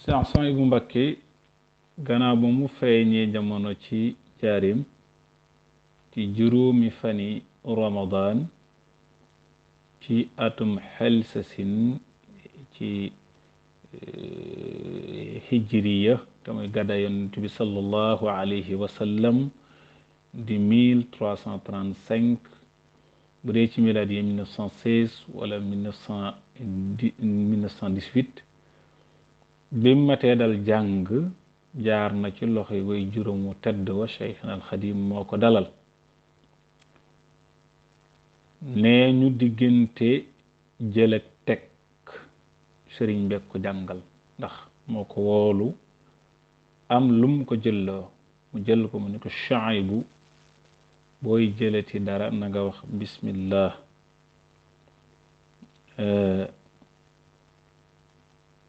Cheikh Souhaïbou Mbacké gannaaw ba mu feeñee jamono ci jaarim ci juróomi fani Ramadan ci atum xelsasin ci hijriya te muy gàddaay Yonent bi sallallahu alayhi wa sallam di 1335 bu dee ci miladi yi 1916 wala 1918 bi mu matee dal jàng jaar na ci loxoy way juróomu tedd wa Cheikhna al Xadim moo ko dalal nee ñu diggante jël ak teg sëriñ beeg ko jàngal ndax moo ko woolu am lum ko jëlloo mu jël ko mu ne ko Souhaïbou booy jëlati dara na nga wax bismillah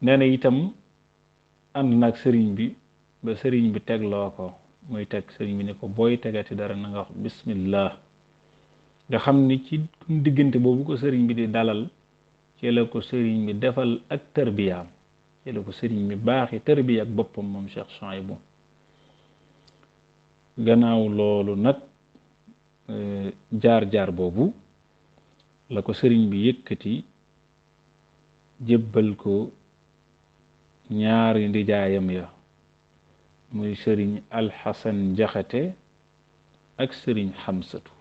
nee na itam ànd naag sëriñ bi ba sëriñ bi tegloo ko muy teg sëriñ bi ne ko booy tegati dara na nga wax bismillah nga xam ni ci diggante boobu ko sëriñ bi di dalal ci la ko sëriñ bi defal ak tërbiyaam ci la ko sëriñ bi baaxi tërbiya ak boppam moom Cheikh Souhaïbou gannaaw loolu nag jaar-jaar boobu la ko sëriñ bi yëkkati jébbal ko ñaari ndijaayam ya muy sëriñ Alxasan Jaxate ak sëriñ Xamsatu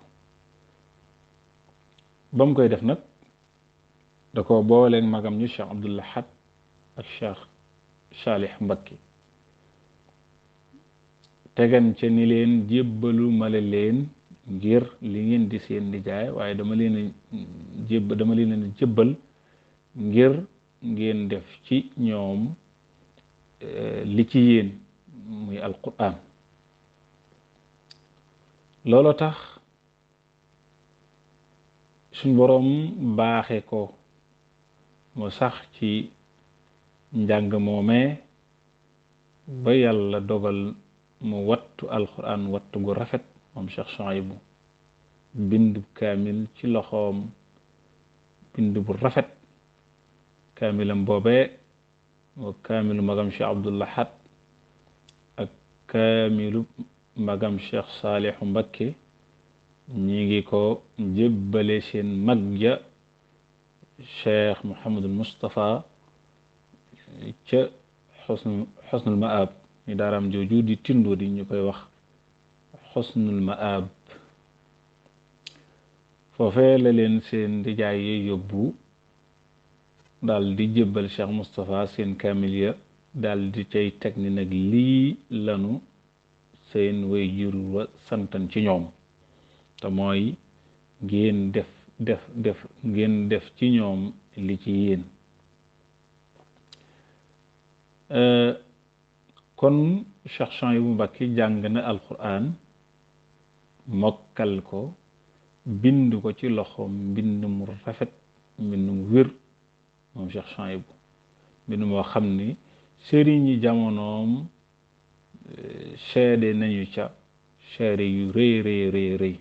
ba mu koy def nag da ko booleeg magam ñu Cheikh Abdul Ahad ak Cheikh Saalih Mbacké tegan ca ni leen jébbalu male leen ngir li ngeen di seen ndijaay waaye dama leen jébbal ngir ngeen def ci ñoom li ci yéen muy alquran loolu tax suñ boroom baaxe ko mu sax ci njàng moomee ba yàlla dogal mu wattu alquran wattu gu rafet moom Cheikh Souhaïbou bind kaamil ci loxoom bind bu rafet kaamilam boobee moo kaamilu magam Cheikh Abdul Ahad ak kaamilu magam Cheikh Saalihu Mbacké ñi ngi ko jébbale seen mag ja Cheikh Mouhamadul Moustapha ca xosnul maab ñu daaraam jooju di tindoo di ñu koy wax xosnul maab foofee la leen seen ndijaay yi yóbbu daal di jébbal Cheikh Moustapha seen kaamil ya daal di cay teg ni nag lii lanu seen way jur wa santan ci ñoom te mooy ngeen def ci ñoom li ci yéen kon Cheikh Souhaïbou Mbacké jàng na alquran mokkal ko bind ko ci loxoom mbind mu rafet mbind mu wér moom Cheikh Souhaïbou mbind moo xam ni sëriñ yi jamonoom seede nañu ca seede yu rëy rëy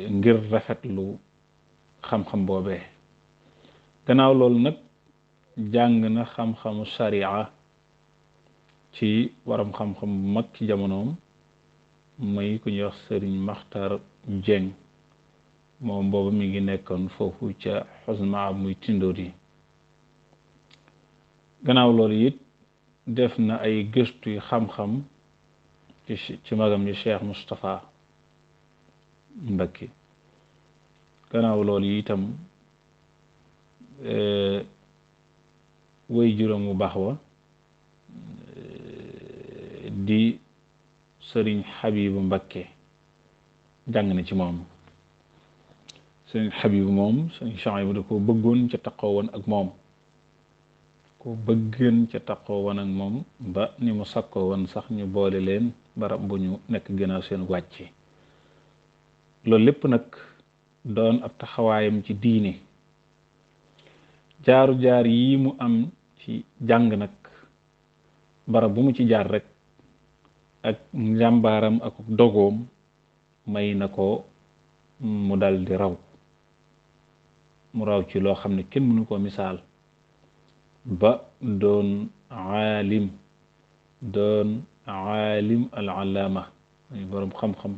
ngir rafetlu xam-xam boobee gannaaw loolu nag jàng na xam-xamu sharia ci waram xam-xam bu mag ci jamonoom muy ku ñuy wax sëriñ Maxtar Jeng moom boobu mi ngi nekkoon foofu ca xosma muy tindoor yi gannaaw loolu it def na ay gëstu yu xam-xam ci magam ñu Cheikh Moustapha Mbacké gannaaw loolu itam way juróom bu baax wa di sëriñ Xabibu Mbacké jàng na ci moom sëriñ Xabibu moom sëriñ Souhaïbou da ko bëggoon ca taqoo woon ak moom ko bëggoon ca taqoo woon ak moom ba ni mu sakkoo woon sax ñu boole leen barab bu ñu nekk gënaaw seen wàcce loolu lépp nag doon ab taxawaayam ci diine jaar yi mu am ci jàng nag barab bu mu ci jaar rek ak njàmbaaram ak dogoom may na ko mu dal di raw mu raw ci loo xam ne kenn mënu koo misaal ba doon aalim al allaama muy boroom xam-xam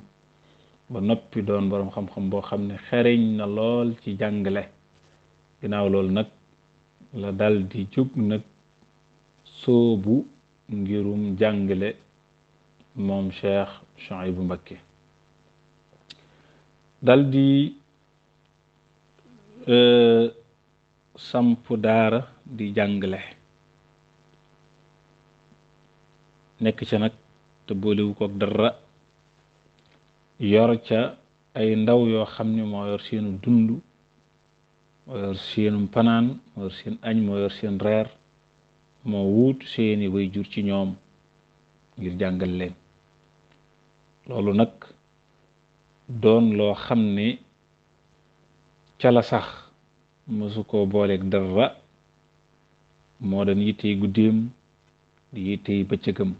ba noppi doon boroom xam-xam boo xam ne xereñ na lool ci jàngale. ginnaaw loolu nag la dal di jóg nag soobu ngirum jàngale moom Cheikh Souhaïbou Mbacké dal di samp daara di jàngale nekk ca nag te boolewu ko dara yor ca ay ndaw yoo xam ne moo yor seenu dund moo yor seenum panaan moo yor seen añ moo yor seen reer moo wuutu seeni way jur ci ñoom ngir jàngal leen loolu nag doon loo xam ne ca la sax mësu koo booleeg dara moo doon yittey guddeem di yittey bëccëgam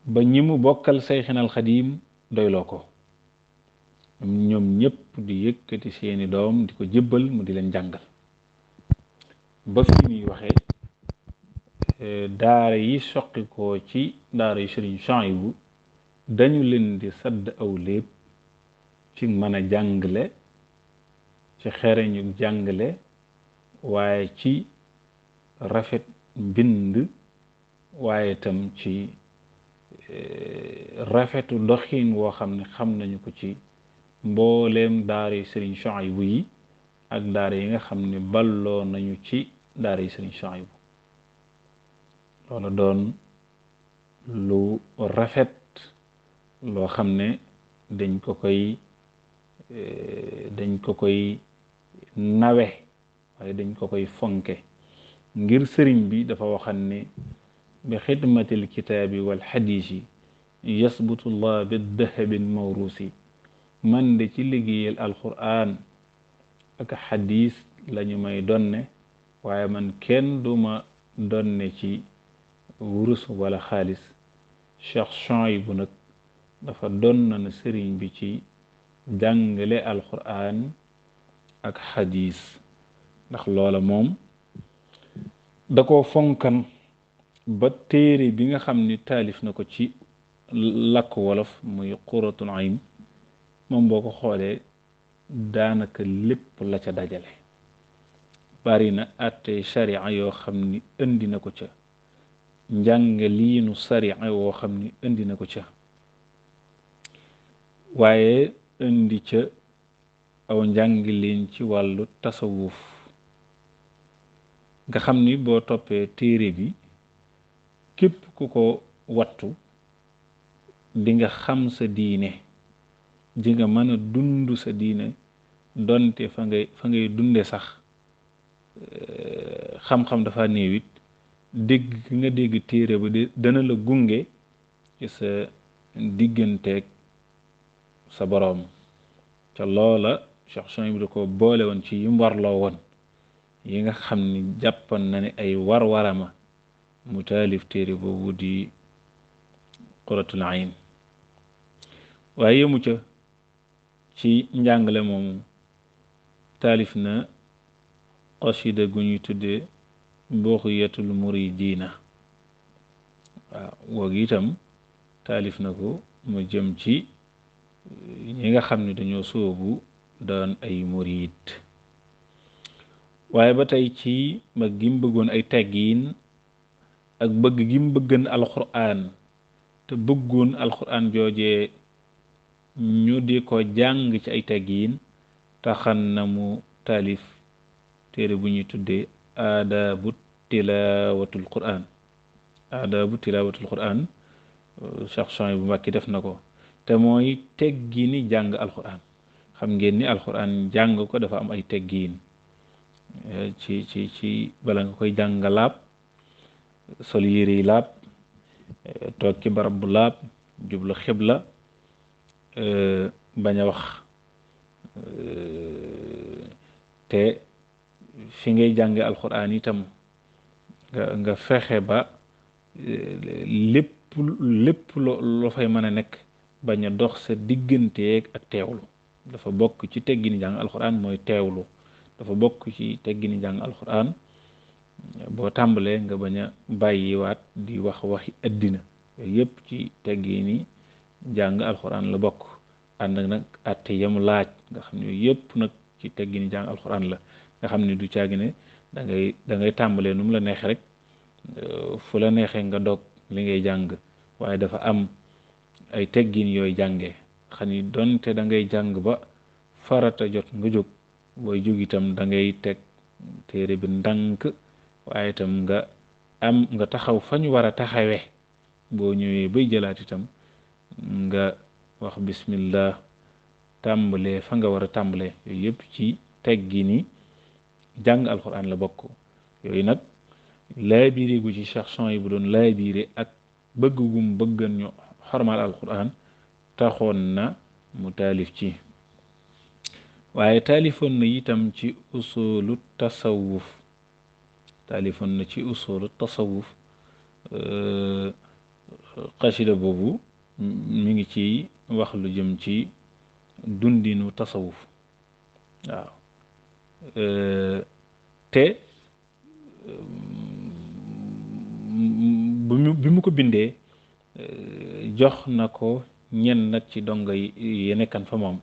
ba ñi mu bokkal Sayxinal Xadiim doyloo ko ñoom ñëpp di yëkkati seeni doom di ko jébbal mu di leen jàngal ba fi ñuy waxee daara yi soqi ko ci daara yu Sëriñ Souhaïbou dañu leen di sadd aw léeb ci mën a jàngale ci xereñu jàngale waaye ci rafet mbind waaye itam ci rafetu doxin woo xam ne xam nañu ko ci mbooleem daara yi Sëriñ Souhaïbou yi ak daara yi nga xam ne balloo nañu ci daara yi Sëriñ Souhaïbou loolu doon lu rafet loo xam ne dañ ko koy nawe waaye dañ ko koy fonke ngir sëriñ bi dafa waxan ne bi xidmatil kitaabi wal xadiisi yasbutullah bi dahabin mawruusi man de ci liggéeyal alquran ak xadis lañu may donne waaye man kenn duma donne ci wurus wala xaalis. Cheikh Souhaïbou nag dafa doon na sëriñ bi ci jàngale alquran ak xadis ndax loola moom da koo fonkan ba téere bi nga xam ni taalif na ko ci làkk wolof muy quratul ayn moom boo ko xoolee daanaka lépp la ca dajale bari na àttee sharia yoo xam ni indi na ko ca njàngaliinu sharia woo xam ni indi na ko ca waaye indi ca aw njàngaliin ci wàllu tasawuf nga xam ni boo toppee téere bi képp ku ko wattu di nga xam sa diine di nga mën a dund sa diine donte fa ngay dunde sax xam-xam dafa néewit dégg nga dégg téere ba dana la gunge ci sa digganteeg sa boroom ca loola Cheikh Souhaïbou da ko boole woon ci yim warloo woon yi nga xam ni jàppan na ne ay war-warama mu taalif téere boobu di quratul ayn waaye yemu ca ci njàngale moomu taalif na qasida gu ñuy tuddee bughyatul muridina waaw woogu itam taalif na ko mu jëm ci ñi nga xam ne dañoo sóobu doon ay murid waaye ba tey ci mag gi mu bëggoon ay teggiin ak bëgg gi mu bëggan alquran te bëggoon alquran joojee ñu di ko jàng ci ay teggiin taxan na mu taalif téere bu ñuy tuddee aadaabu tilaawatul quran Cheikh Souhaïbou Mbacké def na ko te mooy teggiini jàng alquran xam ngeen ni alquran jàng ko dafa am ay teggiin ci bala nga koy jàng laab sol yére yi laab toog ci barab bu laab jublu xibla bañ a wax te fi ngay jànge alquran itam nga fexe ba lépp loo fay mën a nekk bañ a dox sa digganteeg ak teewlu dafa bokk ci teggini jàng alquran mooy teewlu dafa bokk ci teggini jàng alquran boo tàmbalee nga bañ a bàyyiwaat di wax waxi addina yooyu yëpp ci teggini jàng alquran la bokk ànd ak nag atte yamu laaj nga xam ne yooyu yëpp nag ci teggini jàng alquran la nga xam ne du caagi ne da ngay tàmbalee nu mu la neexee rek fu la neexee nga dog li ngay jàng waaye dafa am ay teggin yooyu jàngee xam ni donte da ngay jàng ba farata jot nga jóg booy jóg itam da ngay teg téere bi ndànk waaye itam nga taxaw fa ñu war a taxawee boo ñëwee bay jëlaat itam nga wax bismillah tàmbalee fa nga war a tàmbalee yooyu yëpp ci teggini jàng alquran la bokk yooyu nag laabiire gu ci Cheikh Souhaïbou bu doon laabiire ak bëgg gum bëggan ñu xormaal alquran taxoon na mu taalif ci waaye taalifoon na itam ci usulu tasawuf xasida boobu mi ngi ci wax lu jëm ci dundinu tasawuf waaw te bi mu ko bindee jox na ko ñenn nag ci donga yi nekkan fa moom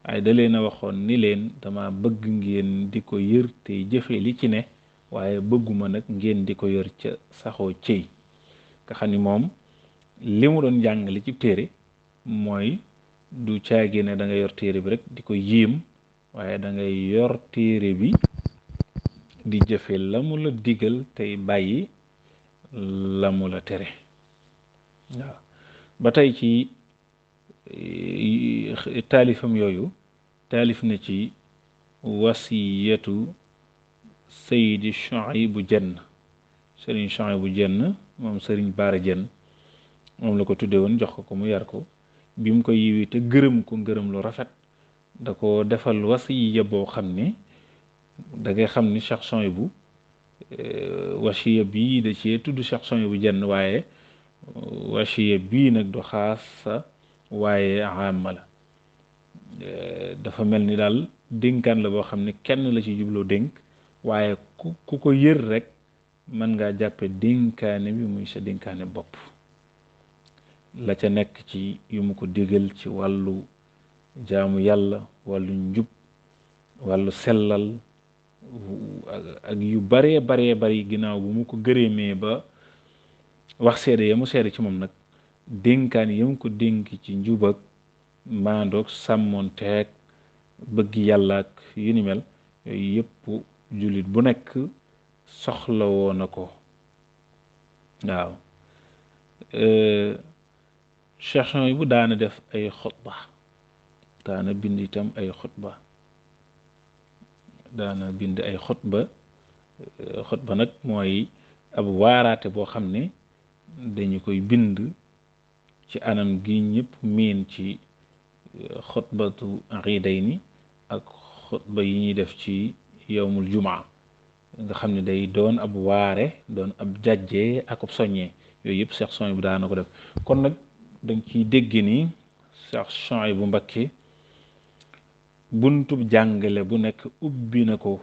waaye da leen a waxoon ni leen dama bëgg ngeen di ko yër te jëfe li ci ne waaye bëgguma nag ngeen di ko yër ca saxoo cëy nga xam ni moom li mu doon jàngale ci téere mooy du caagi ne da nga yor téere bi rek di ko yiim waaye da ngay yor téere bi di jëfe la mu la digal tey bàyyi la mu la tere waaw ba tey ci taalifam yooyu taalif na ci wasiyatu Seydi Souhaïbou Diène Sëriñ Souhaïbou Diène moom Sëriñ Baara Diène moom la ko tudde woon jox ko mu yar ko bi mu ko yiwi te gërëm ko ngërëm lu rafet da ko defal wasiya boo xam ne da ngay xam ni Cheikh Souhaïbou wasiya bii da cee tudd Cheikh Souhaïbou Diène waaye wasiya bii nag du xaasa waaye àmma la dafa mel ni daal dénkaan la boo xam ne kenn la ci jubloo dénk waaye ku ko yër rek mën ngaa jàppe dénkaane bi muy sa dénkaane bopp la ca nekk ci yu mu ko digal ci wàllu jaamu yàlla wàllu njub wàllu sellal ak yu baree bari ginnaaw bu mu ko gërëmee ba wax seede ya mu seede ci moom nag dénkaan ya mu ko dénk ci njub ak maandoog sàmmoonteeg bëgg yàlla ak yu ni mel yooyu yëpp jullit bu nekk soxla woo na ko waaw Cheikh Souhaïbou daana def ay xutba daana bind itam ay xutba xutba nag mooy ab waaraate boo xam ne dañu koy bind ci anam gi ñëpp miin ci xutbatu iidayni ak xutba yi ñuy def ci yowmul jumaa nga xam ne day doon ab waare doon ab jàjjee ak ab soññee yooyu yëpp Cheikh Souhaïbou daana ko def kon nag dañ ciy dégg ni Cheikh Souhaïbou Mbacké buntub jàngale bu nekk ubbi na ko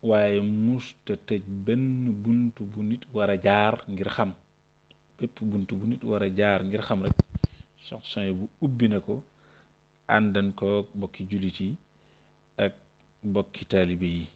waaye musta tëj benn bunt bu nit war a jaar ngir xam bépp bunt bu nit war a jaar ngir xam rek Cheikh Souhaïbou ubbi na ko àndan ko bokki jullit yi ak bokki taalibe yi